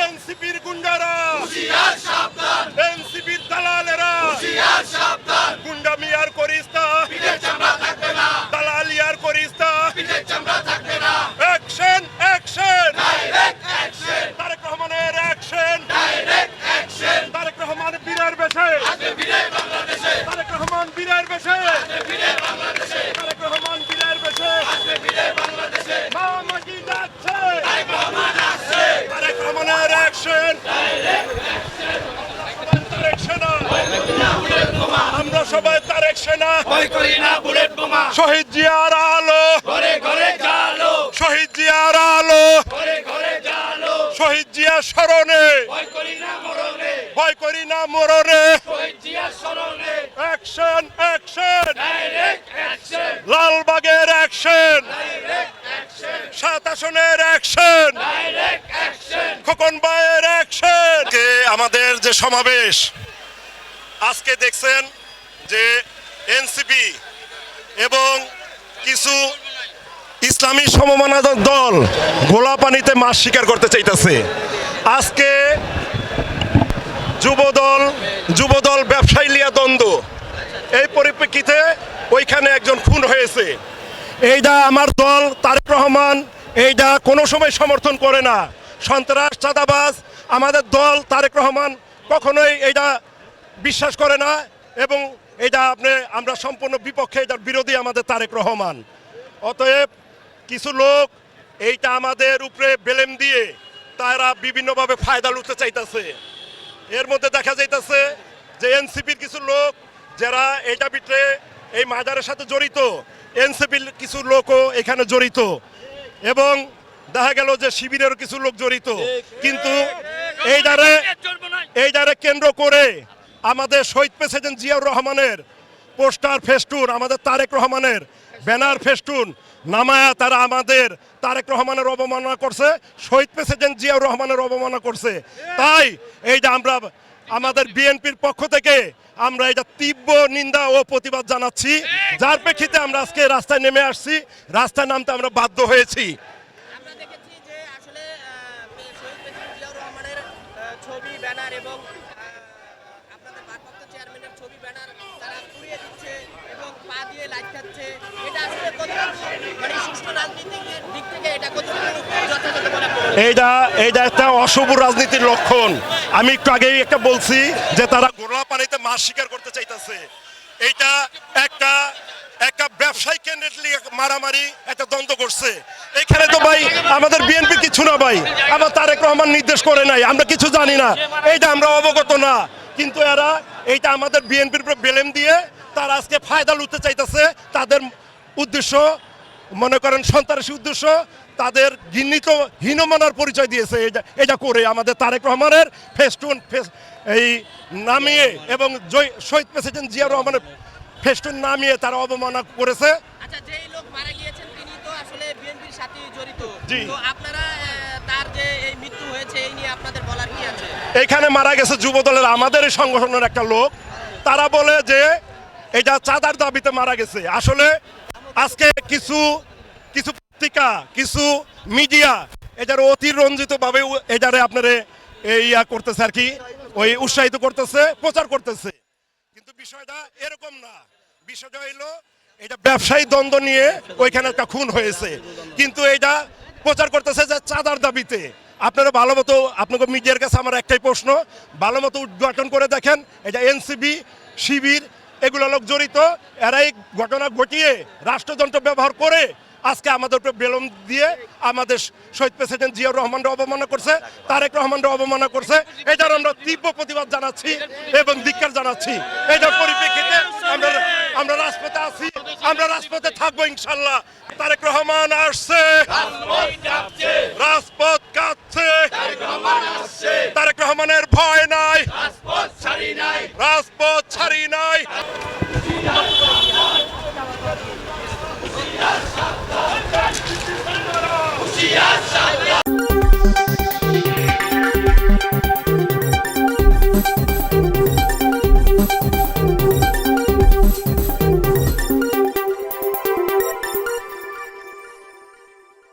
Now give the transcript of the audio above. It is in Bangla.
এনসিপির গুন্ডারা, এনসিপির দালালেরা, গুন্ডামি আর করিস না, দালালি আর করিস না। অ্যাকশন অ্যাকশন, তারেক রহমানের অ্যাকশন, তারেক রহমান বীরের বেশে, তারেক রহমান বীরের বেশে, তারেক রহমান বীরের বেশে, মা মাটি যাচ্ছে, তারেক রহমানের অ্যাকশন, তারেক সেনা, আমরা সবাই তারেক সেনা, শহীদ জিয়ার আলো, শহীদ জিয়ার আলো, শহীদ জিয়া স্মরণে, ভয় করি না মরণে, অ্যাকশন অ্যাকশন, লালবাগের অ্যাকশন, 7 আসনের অ্যাকশন, খোকন ভাইয়ের অ্যাকশন। আমাদের যে সমাবেশ আজকে দেখছেন যে এনসিপি এবং কিছু ইসলামী সমমনাদক দল গোলা পানিতে মাছ শিকার করতে চাইতেছে। আজকে যুবদল ব্যবসায়ী লিয়া দ্বন্দ্ব, এই পরিপ্রেক্ষিতে ওইখানে একজন খুন হয়েছে। এইটা আমার দল তারেক রহমান এইটা কোনো সময় সমর্থন করে না। সন্ত্রাস চাঁদাবাজ আমাদের দল তারেক রহমান কখনোই এইটা বিশ্বাস করে না, এবং এটা আমরা সম্পূর্ণ বিপক্ষে, এটার বিরোধী আমাদের তারেক রহমান। অতএব কিছু লোক এইটা আমাদের উপরে বেলেম দিয়ে তারা বিভিন্নভাবে ফায়দা লুটতে চাইতেছে। এর মধ্যে দেখা যাইতেছে যে এনসিপির কিছু লোক যারা এইটা ভিতরে এই মাজারের সাথে জড়িত, এনসিপির কিছু লোকও এখানে জড়িত, এবং দেখা গেল যে শিবিরেরও কিছু লোক জড়িত। কিন্তু এইটারে কেন্দ্র করে আমাদের শহীদ প্রেসিডেন্ট জিয়াউর রহমানের পোস্টার ফেস্টুন, আমাদের তারেক রহমানের ব্যানার ফেস্টুন নামায়া তারা আমাদের তারেক রহমানের অবমাননা করছে, শহীদ প্রেসিডেন্ট জিয়াউর রহমানের অবমাননা করছে। তাই এইটা আমরা আমাদের বিএনপির পক্ষ থেকে আমরা এটা তীব্র নিন্দা ও প্রতিবাদ জানাচ্ছি, যার প্রেক্ষিতে আমরা আজকে রাস্তায় নেমে আসছি। রাস্তায় নামতে আমরা বাধ্য হয়েছি। আমরা দেখেছি যে আসলে শহীদ প্রেসিডেন্ট জিয়াউর রহমানের ছবি ব্যানার এবং আপনাদের ভারপ্রাপ্ত চেয়ারম্যানের ছবি ব্যানার তারা পুড়িয়ে দিচ্ছে এবং পা দিয়ে লাইট খাচ্ছে। এটা আসলে মানে সুষ্ঠু রাজনীতির দিক থেকে এটা কতটুকু যথাযথ বলে? এইটা একটা অশুভ রাজনীতির লক্ষণ। আমি একটু আগেই একটা বলছি যে তারা গোলা পানিতে মাছ শিকার করতে চাইতেছে। এইটা একটা ব্যবসায়িক কেন্দ্রের মারামারি, একটা দ্বন্দ্ব করছে। এখানে তো ভাই আমাদের বিএনপি কিছু না ভাই, আমার তারেক রহমান নির্দেশ করে নাই, আমরা কিছু জানি না, এইটা আমরা অবগত না। কিন্তু এরা এইটা আমাদের বিএনপির উপরে বেলেম দিয়ে তারা আজকে ফায়দা লুটতে চাইতেছে। তাদের উদ্দেশ্য মনে করেন সন্ত্রাসী উদ্দেশ্য, তাদের ঘৃণিত হীনমনার পরিচয় দিয়েছে এটা করে আমাদের তারেক রহমানের ফেস্টুন এই নামিয়ে এবং শহীদ প্রেসিডেন্ট জিয়াউর রহমানের ফেস্টুন নামিয়ে তারা অবমাননা করেছে। আচ্ছা, যেই লোক মারা গিয়েছেন তিনি তো আসলে বিএনপির সাথে জড়িত। জি। তো আপনারা তার যে এই মৃত্যু হয়েছে এই নিয়ে আপনাদের বলার কি আছে? এখানে মারা গেছে যুবদলের আমাদের এই সংগঠনের একটা লোক। তারা বলে যে এটা চাঁদার দাবিতে মারা গেছে। আসলে আজকে কিছু পত্রিকা, কিছু মিডিয়া এটার অতিরঞ্জিত ভাবে এটারে আপনারে করতেছে আর কি, ওই উৎসাহিত করতেছে, প্রচার করতেছে। কিন্তু বিষয়টা এরকম না। বিষয়টা হইলো এটা ব্যবসায়ী দ্বন্দ্ব নিয়ে ওইখানে একটা খুন হয়েছে, কিন্তু এটা প্রচার করতেছে যে চাঁদার দাবিতে। আপনারা ভালো মতো, আপনাকে মিডিয়ার কাছে আমার একটাই প্রশ্ন, ভালো মতো উদ্ঘাটন করে দেখেন এটা এনসিপি শিবির এগুলো লোক জড়িত। এরাই ঘটনা ঘটিয়ে রাষ্ট্রযন্ত্র ব্যবহার করে আজকে আমাদের উপরে বেলুন দিয়ে আমাদের শহীদ প্রেসিডেন্ট জিয়াউর রহমানরা অবমাননা করছে, তারেক রহমানরা অবমাননা করছে। এটার আমরা তীব্র প্রতিবাদ জানাচ্ছি এবং ধিক্কার জানাচ্ছি। এটার পরিপ্রেক্ষিতে আমরা রাজপথে আছি, আমরা রাজপথে থাকবো ইনশাল্লাহ। তারেক রহমান আসছে, রাজপথ কাঁপছে, তারেক রহমানের ভয় না।